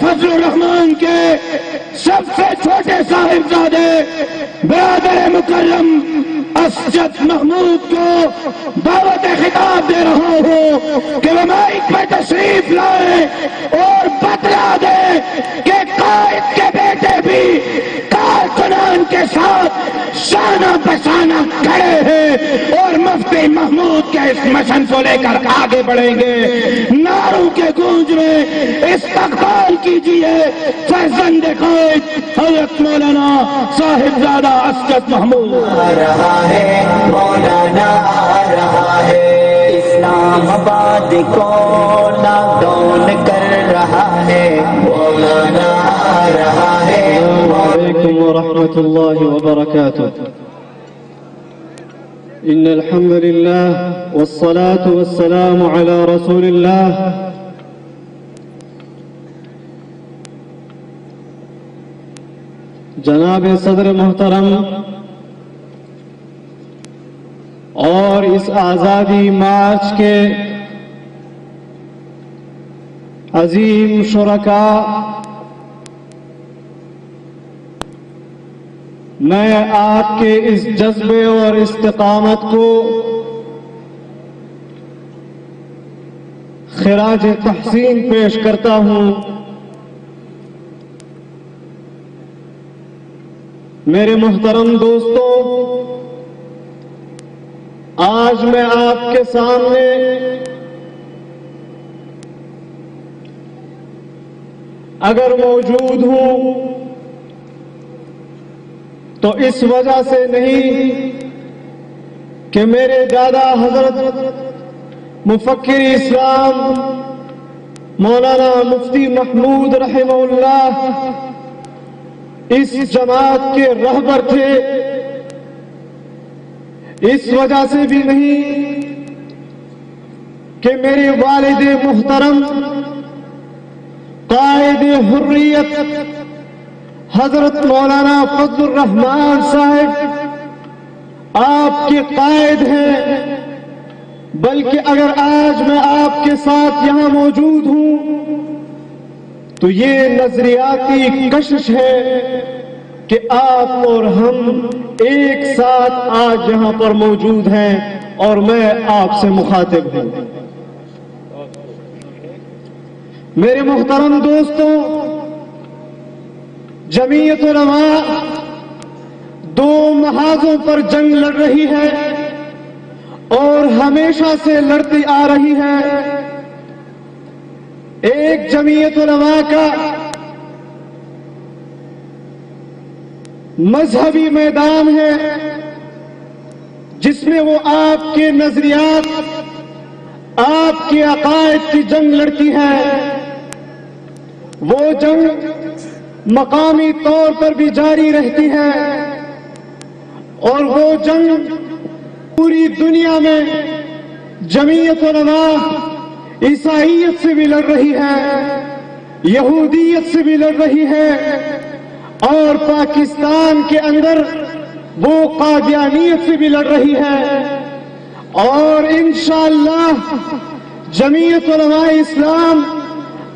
فضل الرحمان کے سب سے چھوٹے صاحبزادے برادر مکرم اسجد محمود کو دعوت خطاب دے رہا ہوں کہ وہ مائک پہ تشریف لائیں اور بتلا دیں کہ قائد کے بیٹے بھی کارکنان کے ساتھ شانہ بشانہ کھڑے ہیں اور مفتی محمود کے اس مشن کو لے کر آگے بڑھیں گے. نعروں کے گونج میں استقبال کیجیے فرزند قائد حضرت مولانا صاحبزادہ اسجد محمود. آ رہا ہے مولانا آ رہا ہے، اسلام آباد کو لاک ڈاؤن کر رہا ہے، مولانا آ رہا ہے. السلام علیکم ورحمۃ اللہ وبرکاتہ. ان الحمد للہ والصلاة والسلام علی رسول اللہ. جناب صدر محترم اور اس آزادی مارچ کے عظیم شرکاء، میں آپ کے اس جذبے اور استقامت کو خراج تحسین پیش کرتا ہوں. میرے محترم دوستوں، آج میں آپ کے سامنے اگر موجود ہوں تو اس وجہ سے نہیں کہ میرے دادا حضرت مفکر اسلام مولانا مفتی محمود رحمہ اللہ اس جماعت کے رہبر تھے، اس وجہ سے بھی نہیں کہ میرے والد محترم قائد حریت حضرت مولانا فضل الرحمان صاحب آپ کے قائد ہیں، بلکہ اگر آج میں آپ کے ساتھ یہاں موجود ہوں تو یہ نظریاتی کشش ہے کہ آپ اور ہم ایک ساتھ آج یہاں پر موجود ہیں اور میں آپ سے مخاطب ہوں. میرے محترم دوستوں، جمعیت علماء دو محاذوں پر جنگ لڑ رہی ہے اور ہمیشہ سے لڑتی آ رہی ہے. ایک جمعیت علماء کا مذہبی میدان ہے جس میں وہ آپ کے نظریات، آپ کے عقائد کی جنگ لڑتی ہے. وہ جنگ مقامی طور پر بھی جاری رہتی ہے اور وہ جنگ پوری دنیا میں جمعیت علماء عیسائیت سے بھی لڑ رہی ہے، یہودیت سے بھی لڑ رہی ہے، اور پاکستان کے اندر وہ قادیانیت سے بھی لڑ رہی ہے. اور انشاءاللہ جمعیت علماء اسلام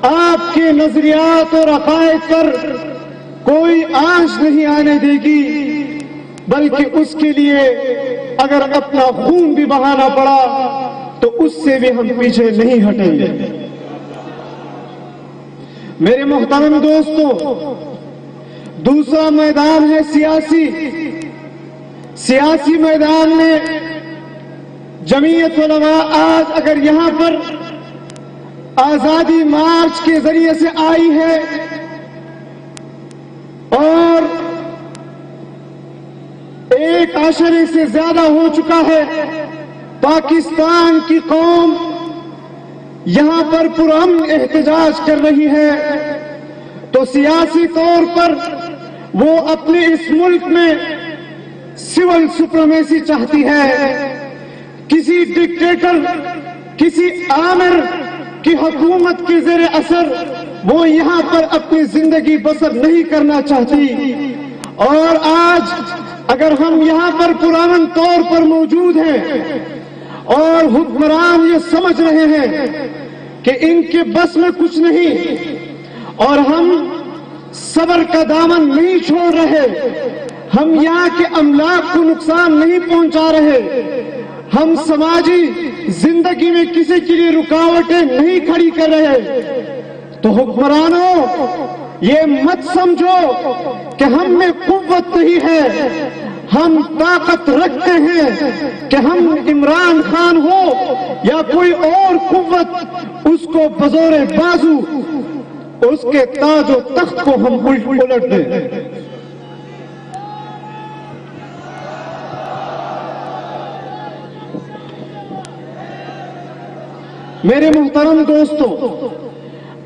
آپ کے نظریات اور عقائد پر کوئی آنچ نہیں آنے دے گی، بلکہ اس کے لیے اگر اپنا خون بھی بہانا پڑا تو اس سے بھی ہم پیچھے نہیں ہٹیں گے. میرے محترم دوستوں، دوسرا میدان ہے سیاسی میدان میں جمعیت علماء آج اگر یہاں پر آزادی مارچ کے ذریعے سے آئی ہے اور ایک عشرے سے زیادہ ہو چکا ہے، پاکستان کی قوم یہاں پر پرامن احتجاج کر رہی ہے، تو سیاسی طور پر وہ اپنے اس ملک میں سول سپریمیسی چاہتی ہے. کسی ڈکٹیٹر، کسی آمر کی حکومت کے زیر اثر وہ یہاں پر اپنی زندگی بسر نہیں کرنا چاہتی. اور آج اگر ہم یہاں پر پرامن طور پر موجود ہیں اور حکمران یہ سمجھ رہے ہیں کہ ان کے بس میں کچھ نہیں اور ہم صبر کا دامن نہیں چھوڑ رہے، ہم یہاں کے املاک کو نقصان نہیں پہنچا رہے، ہم سماجی زندگی میں کسی کے لیے رکاوٹیں نہیں کھڑی کر رہے۔ تو حکمرانوں، یہ مت سمجھو کہ ہم میں قوت نہیں ہے، ہم طاقت رکھتے ہیں کہ ہم عمران خان ہو یا کوئی اور قوت، اس کو بزور بازو اس کے تاج و تخت کو ہم الٹ دیں۔ میرے محترم دوستوں،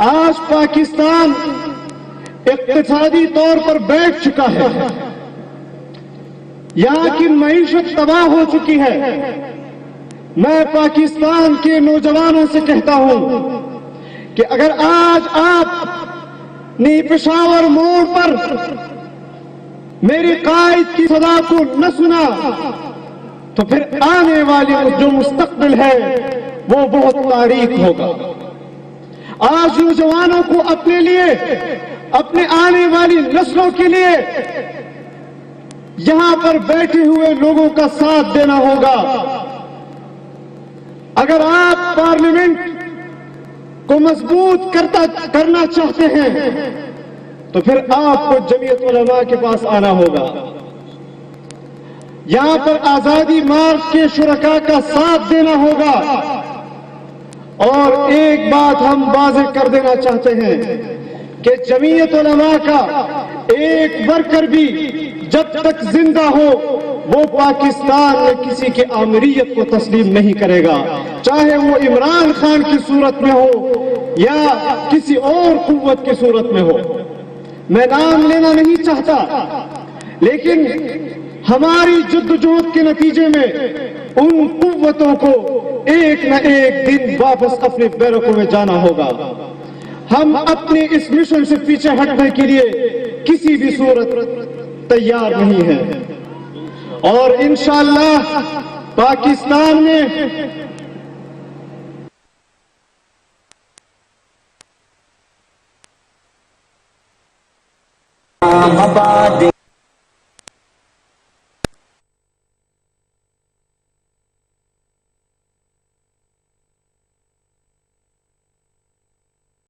آج پاکستان اقتصادی طور پر بیٹھ چکا ہے، یہاں کی معیشت تباہ ہو چکی ہے۔ میں پاکستان کے نوجوانوں سے کہتا ہوں کہ اگر آج آپ نے پشاور موڑ پر میری قائد کی صدا کو نہ سنا تو پھر آنے والی جو مستقبل ہے وہ بہت تاریک ہوگا۔ آج نوجوانوں کو اپنے لیے، اپنے آنے والی نسلوں کے لیے یہاں پر بیٹھے ہوئے لوگوں کا ساتھ دینا ہوگا۔ اگر آپ پارلیمنٹ کو مضبوط کرنا چاہتے ہیں تو پھر آپ کو جمعیت علماء کے پاس آنا ہوگا۔ یہاں پر آزادی مارچ کے شرکاء کا ساتھ دینا ہوگا۔ اور ایک بات ہم واضح کر دینا چاہتے ہیں کہ جمعیت علماء کا ایک ورکر بھی جب تک زندہ ہو وہ پاکستان میں کسی کی آمریت کو تسلیم نہیں کرے گا، چاہے وہ عمران خان کی صورت میں ہو یا کسی اور قوت کی صورت میں ہو۔ میں نام لینا نہیں چاہتا، لیکن ہماری جدوجہد کے نتیجے میں ان قوتوں کو ایک نہ ایک دن واپس اپنے بیرکوں میں جانا ہوگا۔ ہم اپنے اس مشن سے پیچھے ہٹنے کے لیے کسی بھی صورت تیار نہیں ہے، اور انشاءاللہ پاکستان میں